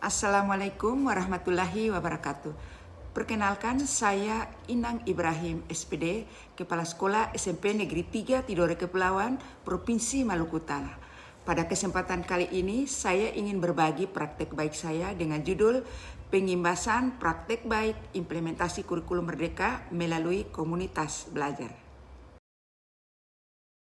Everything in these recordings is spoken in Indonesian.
Assalamualaikum warahmatullahi wabarakatuh. Perkenalkan, saya Inang Ibrahim SPD, Kepala Sekolah SMP Negeri 3 Tidore Kepulauan, Provinsi Maluku Utara. Pada kesempatan kali ini, saya ingin berbagi praktek baik saya dengan judul Pengimbasan Praktek Baik Implementasi Kurikulum Merdeka melalui Komunitas Belajar.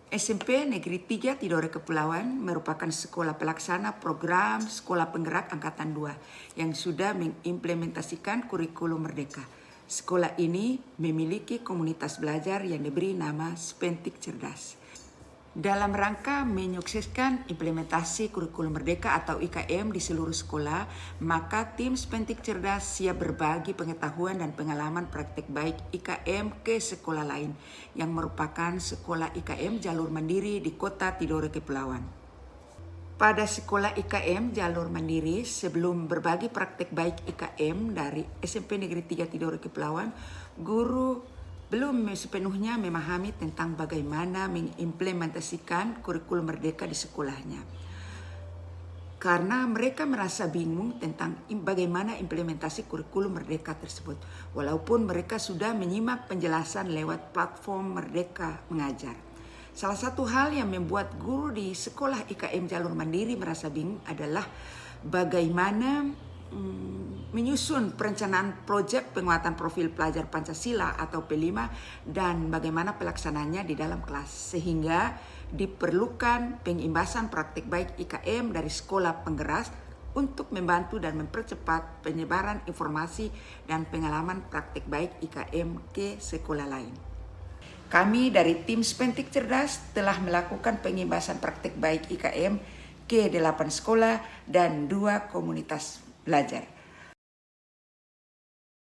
SMP Negeri 3 Tidore Kepulauan merupakan sekolah pelaksana program Sekolah Penggerak Angkatan 2 yang sudah mengimplementasikan kurikulum merdeka. Sekolah ini memiliki komunitas belajar yang diberi nama Spentik Cerdas. Dalam rangka menyukseskan implementasi kurikulum merdeka atau IKM di seluruh sekolah, maka tim Spentik Cerdas siap berbagi pengetahuan dan pengalaman praktek baik IKM ke sekolah lain yang merupakan sekolah IKM jalur mandiri di Kota Tidore Kepulauan. Pada sekolah IKM jalur mandiri, sebelum berbagi praktek baik IKM dari SMP Negeri 3 Tidore Kepulauan, guru belum sepenuhnya memahami tentang bagaimana mengimplementasikan kurikulum merdeka di sekolahnya. Karena mereka merasa bingung tentang bagaimana implementasi kurikulum merdeka tersebut, walaupun mereka sudah menyimak penjelasan lewat platform Merdeka Mengajar. Salah satu hal yang membuat guru di sekolah IKM jalur mandiri merasa bingung adalah bagaimana menyusun perencanaan proyek penguatan profil pelajar Pancasila atau P5 dan bagaimana pelaksananya di dalam kelas, sehingga diperlukan pengimbasan praktik baik IKM dari sekolah penggerak untuk membantu dan mempercepat penyebaran informasi dan pengalaman praktik baik IKM ke sekolah lain. Kami dari tim Spentik Cerdas telah melakukan pengimbasan praktik baik IKM ke 8 sekolah dan 2 komunitas belajar.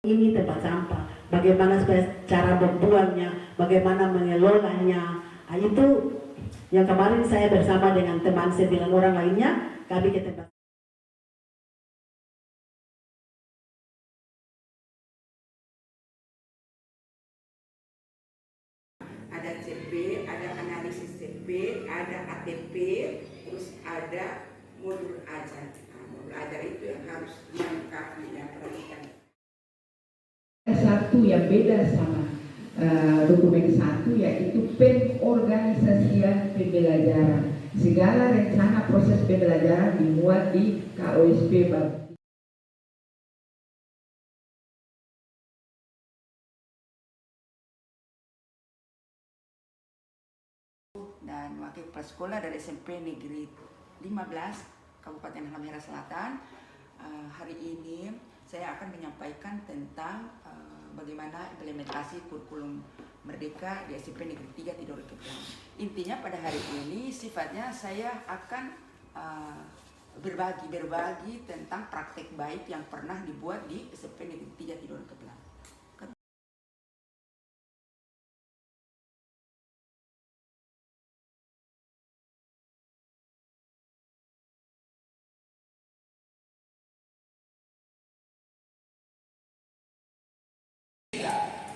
Ini tempat sampah, bagaimana cara membuangnya, bagaimana mengelolanya. Itu yang kemarin saya bersama dengan teman 9 orang lainnya, kami ke tempat. Ada CP, ada analisis CP, ada ATP, terus ada modul ajar. Modul ajar itu yang harus dilengkapi dan perhatikan. Satu yang beda sama dokumen satu yaitu pengorganisasian pembelajaran. Segala rencana proses pembelajaran dimuat di KOSP baru. Dan wakil kepala sekolah dari SMP Negeri 15 Kabupaten Halmahera Selatan. Hari ini saya akan menyampaikan tentang bagaimana implementasi kurikulum merdeka di SMP Negeri 3 Tidore Kepulauan. Intinya pada hari ini sifatnya saya akan berbagi tentang praktek baik yang pernah dibuat di SMP Negeri 3 Tidore Kepulauan.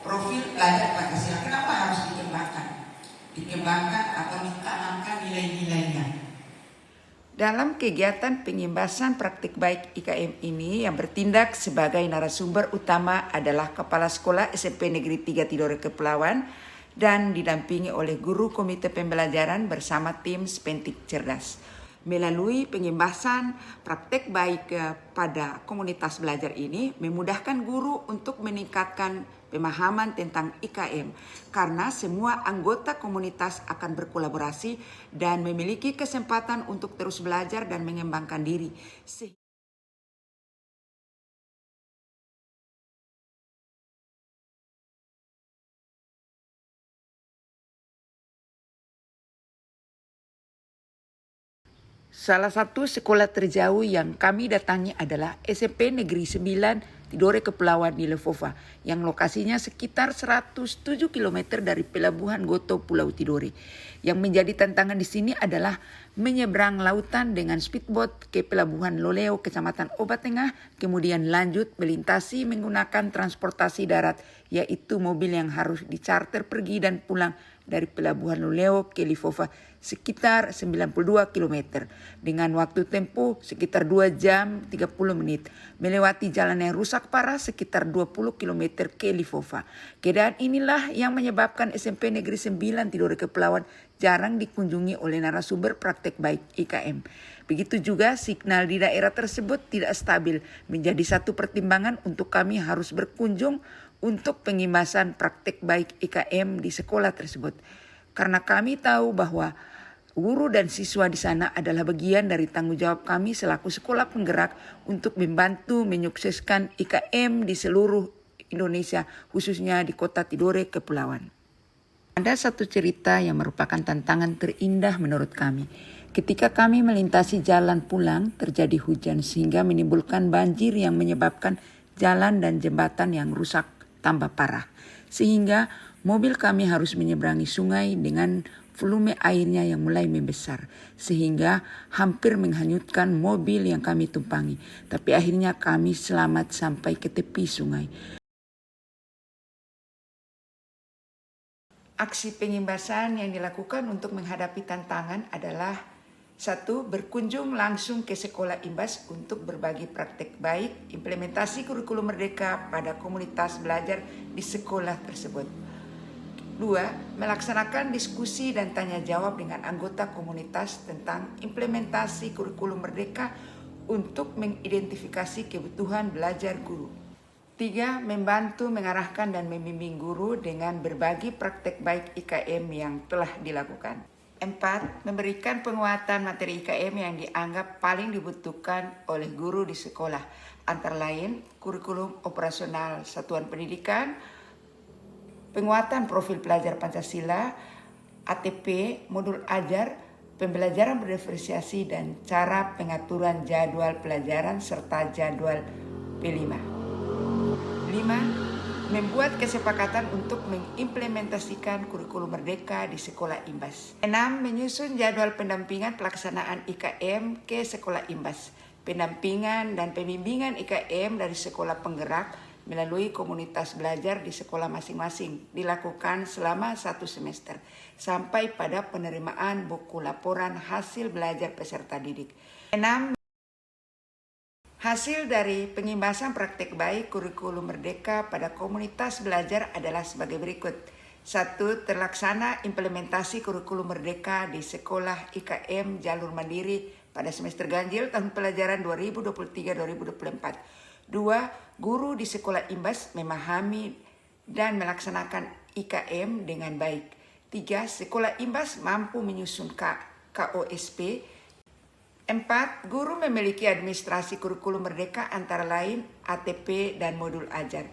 Profil pelajar Pancasila, kenapa harus dikembangkan atau ditanamkan nilai-nilainya? Dalam kegiatan pengimbasan praktik baik IKM ini, yang bertindak sebagai narasumber utama adalah Kepala Sekolah SMP Negeri 3 Tidore Kepulauan dan didampingi oleh guru komite pembelajaran bersama tim Spentik Cerdas. Melalui pengimbasan praktek baik pada komunitas belajar ini memudahkan guru untuk meningkatkan pemahaman tentang IKM karena semua anggota komunitas akan berkolaborasi dan memiliki kesempatan untuk terus belajar dan mengembangkan diri. Salah satu sekolah terjauh yang kami datangi adalah SMP Negeri 9 Tidore Kepulauan di Lefova yang lokasinya sekitar 107 km dari pelabuhan Goto Pulau Tidore. Yang menjadi tantangan di sini adalah menyeberang lautan dengan speedboat ke pelabuhan Loleo, Kecamatan Obat Tengah, kemudian lanjut melintasi menggunakan transportasi darat, yaitu mobil yang harus dicarter pergi dan pulang dari Pelabuhan Luleo ke Lifofa sekitar 92 km dengan waktu tempuh sekitar 2 jam 30 menit, melewati jalan yang rusak parah sekitar 20 km ke Lifofa. Keadaan inilah yang menyebabkan SMP Negeri 9 Tidore Kepulauan jarang dikunjungi oleh narasumber praktek baik IKM. Begitu juga signal di daerah tersebut tidak stabil, menjadi satu pertimbangan untuk kami harus berkunjung untuk pengimbasan praktek baik IKM di sekolah tersebut. Karena kami tahu bahwa guru dan siswa di sana adalah bagian dari tanggung jawab kami selaku sekolah penggerak untuk membantu menyukseskan IKM di seluruh Indonesia, khususnya di kota Tidore Kepulauan. Ada satu cerita yang merupakan tantangan terindah menurut kami. Ketika kami melintasi jalan pulang, terjadi hujan sehingga menimbulkan banjir yang menyebabkan jalan dan jembatan yang rusak tambah parah. Sehingga mobil kami harus menyeberangi sungai dengan volume airnya yang mulai membesar. Sehingga hampir menghanyutkan mobil yang kami tumpangi. Tapi akhirnya kami selamat sampai ke tepi sungai. Aksi pengimbasan yang dilakukan untuk menghadapi tantangan adalah: 1. Berkunjung langsung ke sekolah imbas untuk berbagi praktek baik, implementasi kurikulum merdeka pada komunitas belajar di sekolah tersebut. 2. Melaksanakan diskusi dan tanya jawab dengan anggota komunitas tentang implementasi kurikulum merdeka untuk mengidentifikasi kebutuhan belajar guru. 3. Membantu mengarahkan dan membimbing guru dengan berbagi praktek baik IKM yang telah dilakukan. 4. Memberikan penguatan materi IKM yang dianggap paling dibutuhkan oleh guru di sekolah, antara lain kurikulum operasional satuan pendidikan, penguatan profil pelajar Pancasila, ATP, modul ajar, pembelajaran berdiferensiasi, dan cara pengaturan jadwal pelajaran serta jadwal P5. 5. Membuat kesepakatan untuk mengimplementasikan kurikulum merdeka di sekolah imbas. 6. Menyusun jadwal pendampingan pelaksanaan IKM ke sekolah imbas. Pendampingan dan pembimbingan IKM dari sekolah penggerak melalui komunitas belajar di sekolah masing-masing dilakukan selama 1 semester sampai pada penerimaan buku laporan hasil belajar peserta didik. 6. Hasil dari pengimbasan praktek baik kurikulum merdeka pada komunitas belajar adalah sebagai berikut. 1. Terlaksana implementasi kurikulum merdeka di sekolah IKM jalur mandiri pada semester ganjil tahun pelajaran 2023-2024. 2. Guru di sekolah imbas memahami dan melaksanakan IKM dengan baik. 3. Sekolah imbas mampu menyusun KOSP. 4. Guru memiliki administrasi kurikulum merdeka antara lain ATP dan modul ajar.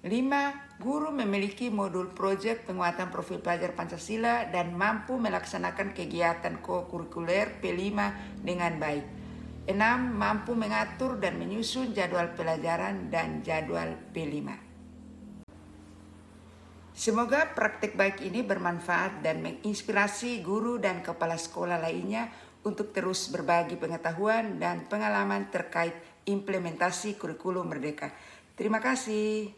5. Guru memiliki modul proyek penguatan profil pelajar Pancasila dan mampu melaksanakan kegiatan ko-kurikuler P5 dengan baik. 6. Mampu mengatur dan menyusun jadwal pelajaran dan jadwal P5. Semoga praktek baik ini bermanfaat dan menginspirasi guru dan kepala sekolah lainnya untuk terus berbagi pengetahuan dan pengalaman terkait implementasi kurikulum merdeka. Terima kasih.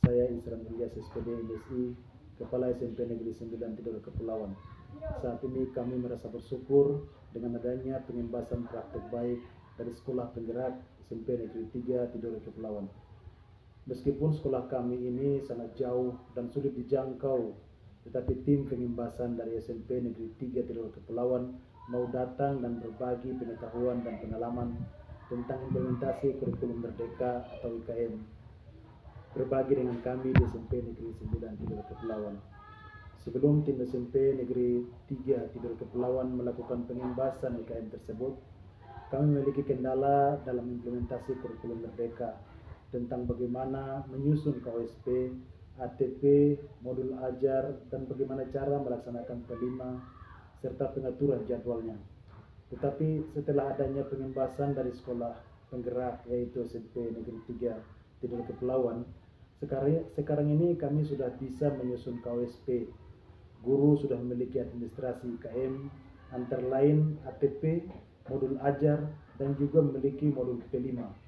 Saya Isra Ilyas SPD MSI, Kepala SMP Negeri 9 Tidore Kepulauan. Saat ini kami merasa bersyukur dengan adanya pengimbasan praktek baik dari Sekolah Penggerak SMP Negeri 3 Tidore Kepulauan. Meskipun sekolah kami ini sangat jauh dan sulit dijangkau, tetapi tim pengimbasan dari SMP Negeri 3 Tidore Kepulauan mau datang dan berbagi pengetahuan dan pengalaman tentang implementasi kurikulum merdeka atau IKM. Berbagi dengan kami di SMP Negeri 9 Tidore Kepulauan. Sebelum tim SMP Negeri 3 Tidore Kepulauan melakukan pengimbasan IKM tersebut, kami memiliki kendala dalam implementasi kurikulum merdeka tentang bagaimana menyusun KOSP, ATP, modul ajar, dan bagaimana cara melaksanakan P5 serta pengaturan jadwalnya. Tetapi setelah adanya pengimbasan dari sekolah penggerak yaitu SMP Negeri 3 Tidore Kepulauan, sekarang ini kami sudah bisa menyusun KOSP. Guru sudah memiliki administrasi IKM, antara lain ATP, modul ajar, dan juga memiliki modul P5.